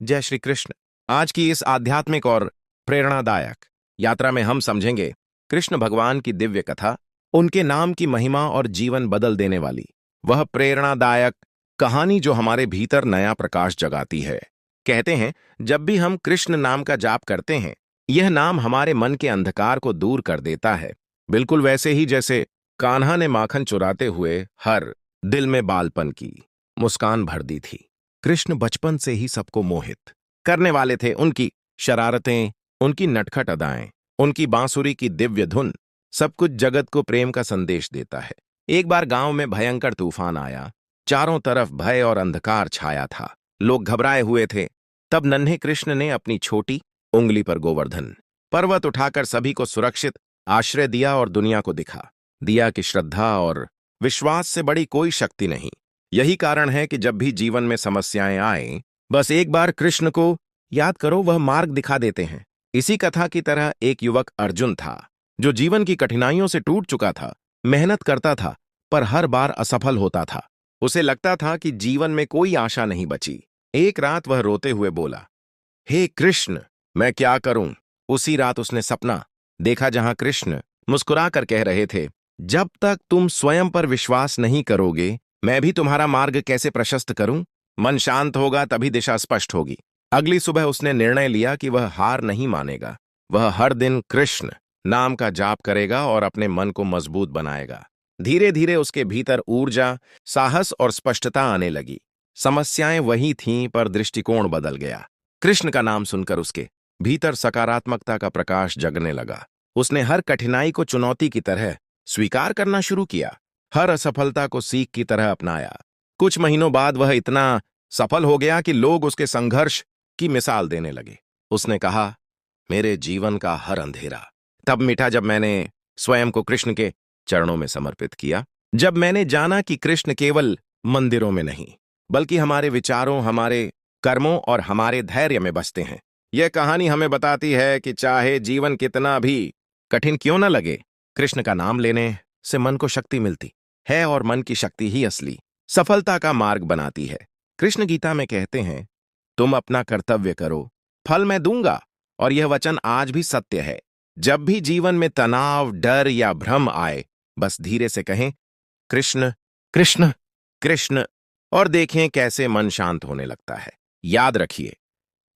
जय श्री कृष्ण। आज की इस आध्यात्मिक और प्रेरणादायक यात्रा में हम समझेंगे कृष्ण भगवान की दिव्य कथा, उनके नाम की महिमा और जीवन बदल देने वाली वह प्रेरणादायक कहानी जो हमारे भीतर नया प्रकाश जगाती है। कहते हैं, जब भी हम कृष्ण नाम का जाप करते हैं, यह नाम हमारे मन के अंधकार को दूर कर देता है, बिल्कुल वैसे ही जैसे कान्हा ने माखन चुराते हुए हर दिल में बालपन की मुस्कान भर दी थी। कृष्ण बचपन से ही सबको मोहित करने वाले थे। उनकी शरारतें, उनकी नटखट अदाएं, उनकी बांसुरी की दिव्य धुन, सब कुछ जगत को प्रेम का संदेश देता है। एक बार गांव में भयंकर तूफान आया। चारों तरफ भय और अंधकार छाया था। लोग घबराए हुए थे। तब नन्हे कृष्ण ने अपनी छोटी उंगली पर गोवर्धन पर्वत उठाकर सभी को सुरक्षित आश्रय दिया और दुनिया को दिया कि श्रद्धा और विश्वास से बड़ी कोई शक्ति नहीं। यही कारण है कि जब भी जीवन में समस्याएं आए, बस एक बार कृष्ण को याद करो, वह मार्ग दिखा देते हैं। इसी कथा की तरह एक युवक अर्जुन था, जो जीवन की कठिनाइयों से टूट चुका था। मेहनत करता था, पर हर बार असफल होता था। उसे लगता था कि जीवन में कोई आशा नहीं बची। एक रात वह रोते हुए बोला, हे कृष्ण, मैं क्या करूं? उसी रात उसने सपना देखा जहां कृष्ण मुस्कुराकर कह रहे थे, जब तक तुम स्वयं पर विश्वास नहीं करोगे, मैं भी तुम्हारा मार्ग कैसे प्रशस्त करूं? मन शांत होगा तभी दिशा स्पष्ट होगी। अगली सुबह उसने निर्णय लिया कि वह हार नहीं मानेगा। वह हर दिन कृष्ण नाम का जाप करेगा और अपने मन को मजबूत बनाएगा। धीरे धीरे उसके भीतर ऊर्जा, साहस और स्पष्टता आने लगी। समस्याएं वही थीं, पर दृष्टिकोण बदल गया। कृष्ण का नाम सुनकर उसके भीतर सकारात्मकता का प्रकाश जगने लगा। उसने हर कठिनाई को चुनौती की तरह स्वीकार करना शुरू किया, हर असफलता को सीख की तरह अपनाया। कुछ महीनों बाद वह इतना सफल हो गया कि लोग उसके संघर्ष की मिसाल देने लगे। उसने कहा, मेरे जीवन का हर अंधेरा तब मिटा जब मैंने स्वयं को कृष्ण के चरणों में समर्पित किया। जब मैंने जाना कि कृष्ण केवल मंदिरों में नहीं, बल्कि हमारे विचारों, हमारे कर्मों और हमारे धैर्य में बसते हैं। यह कहानी हमें बताती है कि चाहे जीवन कितना भी कठिन क्यों न लगे, कृष्ण का नाम लेने से मन को शक्ति मिलती है, और मन की शक्ति ही असली सफलता का मार्ग बनाती है। कृष्ण गीता में कहते हैं, तुम अपना कर्तव्य करो, फल मैं दूंगा। और यह वचन आज भी सत्य है। जब भी जीवन में तनाव, डर या भ्रम आए, बस धीरे से कहें, कृष्ण कृष्ण कृष्ण, और देखें कैसे मन शांत होने लगता है। याद रखिए,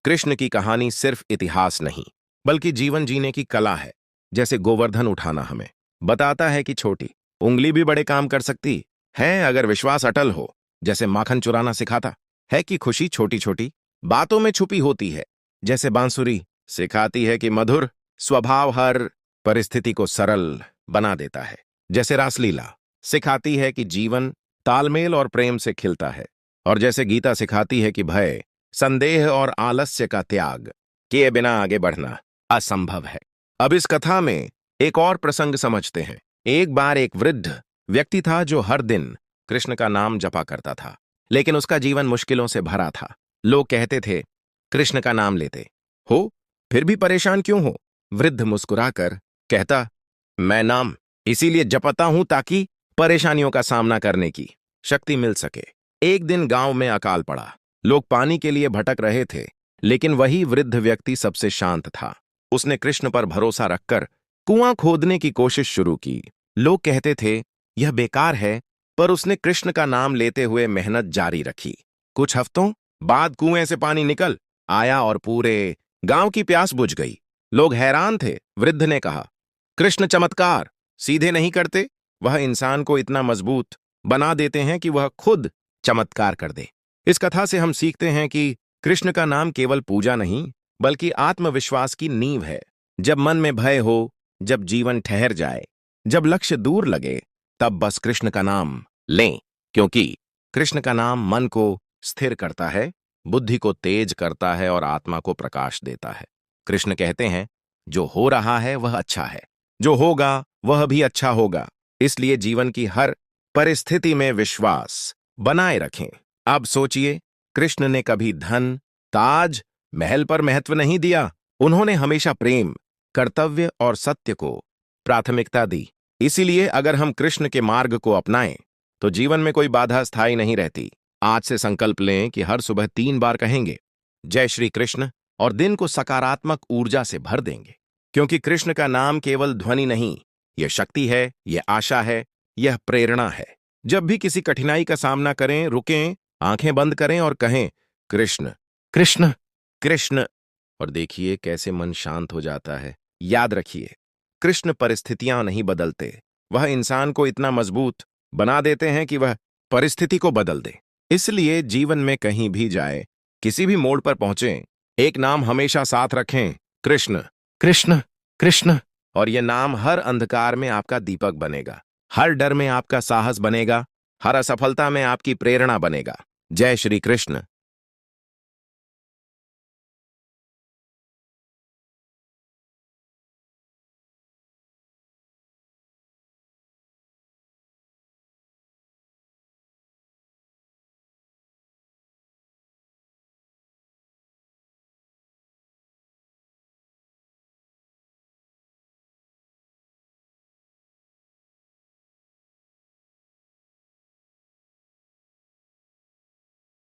कृष्ण की कहानी सिर्फ इतिहास नहीं, बल्कि जीवन जीने की कला है। जैसे गोवर्धन उठाना हमें बताता है कि छोटी उंगली भी बड़े काम कर सकती है अगर विश्वास अटल हो। जैसे माखन चुराना सिखाता है कि खुशी छोटी छोटी बातों में छुपी होती है। जैसे बांसुरी सिखाती है कि मधुर स्वभाव हर परिस्थिति को सरल बना देता है। जैसे रासलीला सिखाती है कि जीवन तालमेल और प्रेम से खिलता है। और जैसे गीता सिखाती है कि भय, संदेह और आलस्य का त्याग किए बिना आगे बढ़ना असंभव है। अब इस कथा में एक और प्रसंग समझते हैं। एक बार एक वृद्ध व्यक्ति था जो हर दिन कृष्ण का नाम जपा करता था, लेकिन उसका जीवन मुश्किलों से भरा था। लोग कहते थे, कृष्ण का नाम लेते हो फिर भी परेशान क्यों हो? वृद्ध मुस्कुराकर कहता, मैं नाम इसीलिए जपता हूं ताकि परेशानियों का सामना करने की शक्ति मिल सके। एक दिन गांव में अकाल पड़ा। लोग पानी के लिए भटक रहे थे, लेकिन वही वृद्ध व्यक्ति सबसे शांत था। उसने कृष्ण पर भरोसा रखकर कुआं खोदने की कोशिश शुरू की। लोग कहते थे, यह बेकार है, पर उसने कृष्ण का नाम लेते हुए मेहनत जारी रखी। कुछ हफ्तों बाद कुएं से पानी निकल आया और पूरे गांव की प्यास बुझ गई। लोग हैरान थे। वृद्ध ने कहा, कृष्ण चमत्कार सीधे नहीं करते, वह इंसान को इतना मजबूत बना देते हैं कि वह खुद चमत्कार कर दे। इस कथा से हम सीखते हैं कि कृष्ण का नाम केवल पूजा नहीं, बल्कि आत्मविश्वास की नींव है। जब मन में भय हो, जब जीवन ठहर जाए, जब लक्ष्य दूर लगे, तब बस कृष्ण का नाम लें, क्योंकि कृष्ण का नाम मन को स्थिर करता है, बुद्धि को तेज करता है और आत्मा को प्रकाश देता है। कृष्ण कहते हैं, जो हो रहा है वह अच्छा है, जो होगा वह भी अच्छा होगा। इसलिए जीवन की हर परिस्थिति में विश्वास बनाए रखें। अब सोचिए, कृष्ण ने कभी धन, ताज, महल पर महत्व नहीं दिया। उन्होंने हमेशा प्रेम, कर्तव्य और सत्य को प्राथमिकता दी। इसीलिए अगर हम कृष्ण के मार्ग को अपनाएं, तो जीवन में कोई बाधा स्थायी नहीं रहती। आज से संकल्प लें कि हर सुबह 3 बार कहेंगे, जय श्री कृष्ण और दिन को सकारात्मक ऊर्जा से भर देंगे। क्योंकि कृष्ण का नाम केवल ध्वनि नहीं, यह शक्ति है, यह आशा है, यह प्रेरणा है। जब भी किसी कठिनाई का सामना करें, रुकें, आंखें बंद करें और कहें, कृष्ण कृष्ण कृष्ण, और देखिए कैसे मन शांत हो जाता है। याद रखिए, कृष्ण परिस्थितियां नहीं बदलते, वह इंसान को इतना मजबूत बना देते हैं कि वह परिस्थिति को बदल दे। इसलिए जीवन में कहीं भी जाए, किसी भी मोड़ पर पहुंचे, एक नाम हमेशा साथ रखें, कृष्ण कृष्ण कृष्ण। और यह नाम हर अंधकार में आपका दीपक बनेगा, हर डर में आपका साहस बनेगा, हर असफलता में आपकी प्रेरणा बनेगा। जय श्री कृष्ण।